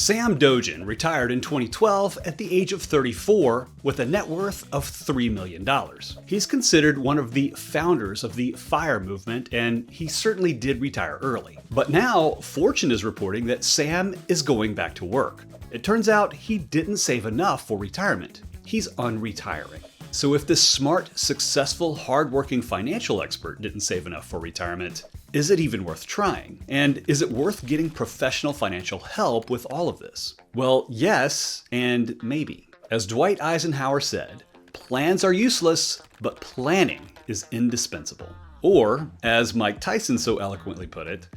Sam Dogen retired in 2012 at the age of 34 with a net worth of $3 million. He's considered one of the founders of the FIRE movement, and he certainly did retire early. But now, Fortune is reporting that Sam is going back to work. It turns out he didn't save enough for retirement. He's unretiring. So if this smart, successful, hardworking financial expert didn't save enough for retirement, is it even worth trying? And is it worth getting professional financial help with all of this? Well, yes, and maybe. As Dwight Eisenhower said, plans are useless, but planning is indispensable. Or, as Mike Tyson so eloquently put it,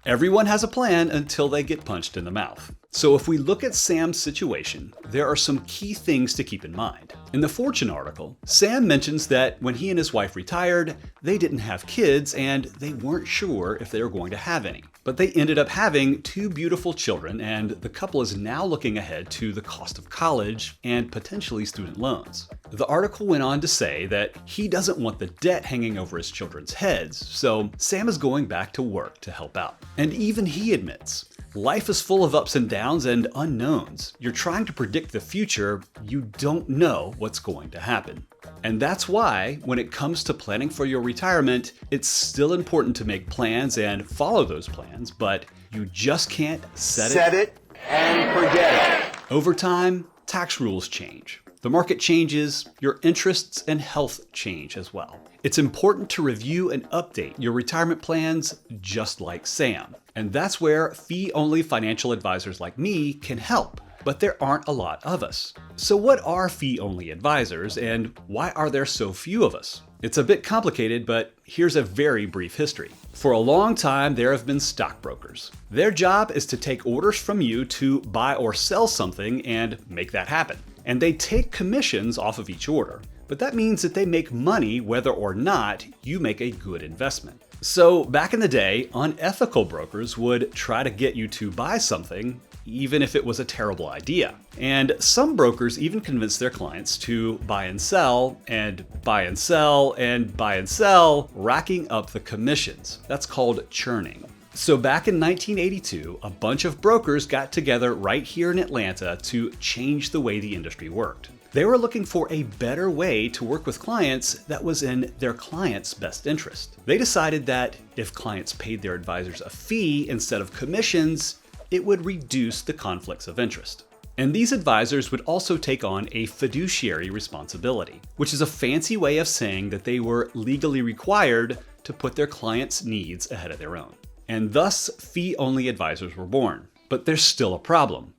everyone has a plan until they get punched in the mouth. So if we look at Sam's situation, there are some key things to keep in mind. In the Fortune article, Sam mentions that when he and his wife retired, they didn't have kids and they weren't sure if they were going to have any. But they ended up having 2 beautiful children, and the couple is now looking ahead to the cost of college and potentially student loans. The article went on to say that he doesn't want the debt hanging over his children's heads, so Sam is going back to work to help out. And even he admits, life is full of ups and downs and unknowns. You're trying to predict the future, you don't know what's going to happen. And that's why, when it comes to planning for your retirement, it's still important to make plans and follow those plans, but you just can't set it and forget it. Over time, tax rules change. The market changes, your interests and health change as well. It's important to review and update your retirement plans just like Sam. And that's where fee-only financial advisors like me can help. But there aren't a lot of us. So what are fee-only advisors and why are there so few of us? It's a bit complicated, but here's a very brief history. For a long time, there have been stockbrokers. Their job is to take orders from you to buy or sell something and make that happen. And they take commissions off of each order. But that means that they make money whether or not you make a good investment. So back in the day, unethical brokers would try to get you to buy something even if it was a terrible idea. And some brokers even convince their clients to buy and sell, and buy and sell, and buy and sell, racking up the commissions. That's called churning. So back in 1982, a bunch of brokers got together right here in Atlanta to change the way the industry worked. They were looking for a better way to work with clients that was in their clients' best interest. They decided that if clients paid their advisors a fee instead of commissions, it would reduce the conflicts of interest. And these advisors would also take on a fiduciary responsibility, which is a fancy way of saying that they were legally required to put their clients' needs ahead of their own. And thus, fee-only advisors were born. But there's still a problem.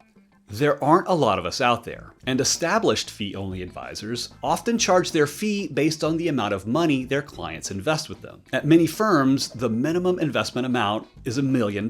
There aren't a lot of us out there, and established fee-only advisors often charge their fee based on the amount of money their clients invest with them. At many firms, the minimum investment amount is $1 million,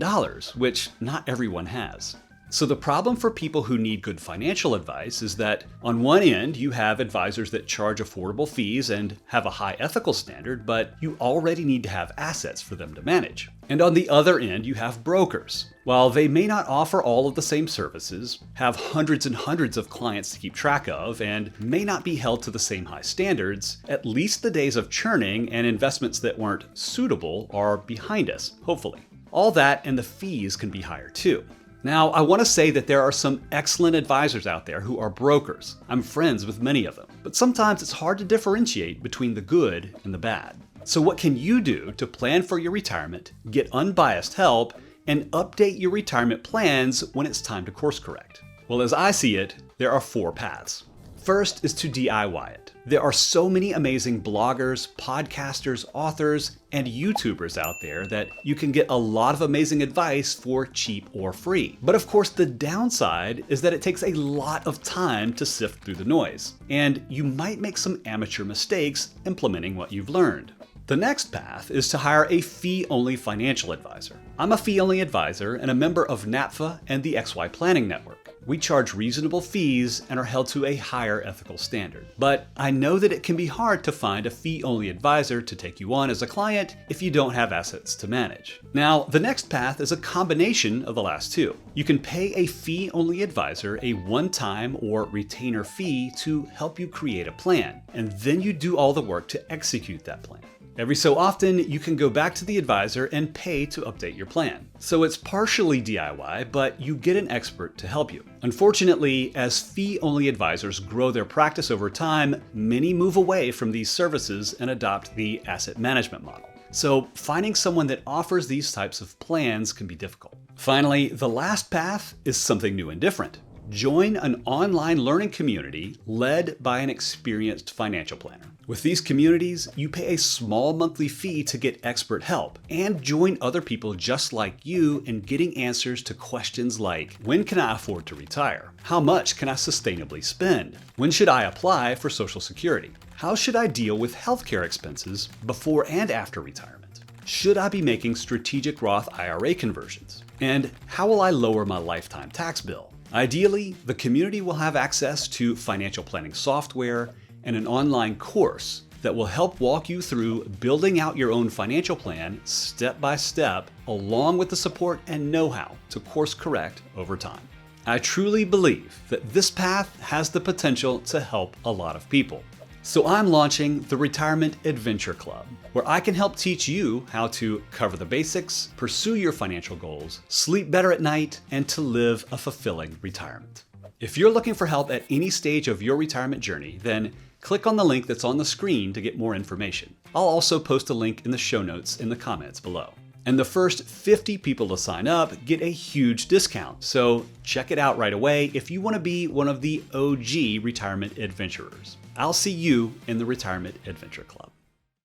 which not everyone has. So the problem for people who need good financial advice is that on one end, you have advisors that charge affordable fees and have a high ethical standard, but you already need to have assets for them to manage. And on the other end, you have brokers. While they may not offer all of the same services, have hundreds and hundreds of clients to keep track of, and may not be held to the same high standards, at least the days of churning and investments that weren't suitable are behind us, hopefully. All that and the fees can be higher too. Now, I want to say that there are some excellent advisors out there who are brokers. I'm friends with many of them, but sometimes it's hard to differentiate between the good and the bad. So what can you do to plan for your retirement, get unbiased help, and update your retirement plans when it's time to course correct? Well, as I see it, there are 4 paths. First is to DIY it. There are so many amazing bloggers, podcasters, authors, and YouTubers out there that you can get a lot of amazing advice for cheap or free. But of course, the downside is that it takes a lot of time to sift through the noise, and you might make some amateur mistakes implementing what you've learned. The next path is to hire a fee-only financial advisor. I'm a fee-only advisor and a member of NAPFA and the XY Planning Network. We charge reasonable fees and are held to a higher ethical standard. But I know that it can be hard to find a fee-only advisor to take you on as a client if you don't have assets to manage. Now, the next path is a combination of the last 2. You can pay a fee-only advisor a one-time or retainer fee to help you create a plan, and then you do all the work to execute that plan. Every so often, you can go back to the advisor and pay to update your plan. So it's partially DIY, but you get an expert to help you. Unfortunately, as fee-only advisors grow their practice over time, many move away from these services and adopt the asset management model. So finding someone that offers these types of plans can be difficult. Finally, the last path is something new and different. Join an online learning community led by an experienced financial planner. With these communities, you pay a small monthly fee to get expert help and join other people just like you in getting answers to questions like, when can I afford to retire? How much can I sustainably spend? When should I apply for Social Security? How should I deal with healthcare expenses before and after retirement? Should I be making strategic Roth IRA conversions? And how will I lower my lifetime tax bill? Ideally, the community will have access to financial planning software and an online course that will help walk you through building out your own financial plan step by step, along with the support and know-how to course correct over time. I truly believe that this path has the potential to help a lot of people. So I'm launching the Retirement Adventure Club, where I can help teach you how to cover the basics, pursue your financial goals, sleep better at night, and to live a fulfilling retirement. If you're looking for help at any stage of your retirement journey, then click on the link that's on the screen to get more information. I'll also post a link in the show notes in the comments below. And the first 50 people to sign up get a huge discount, so check it out right away if you want to be one of the OG retirement adventurers. I'll see you in the Retirement Adventure Club.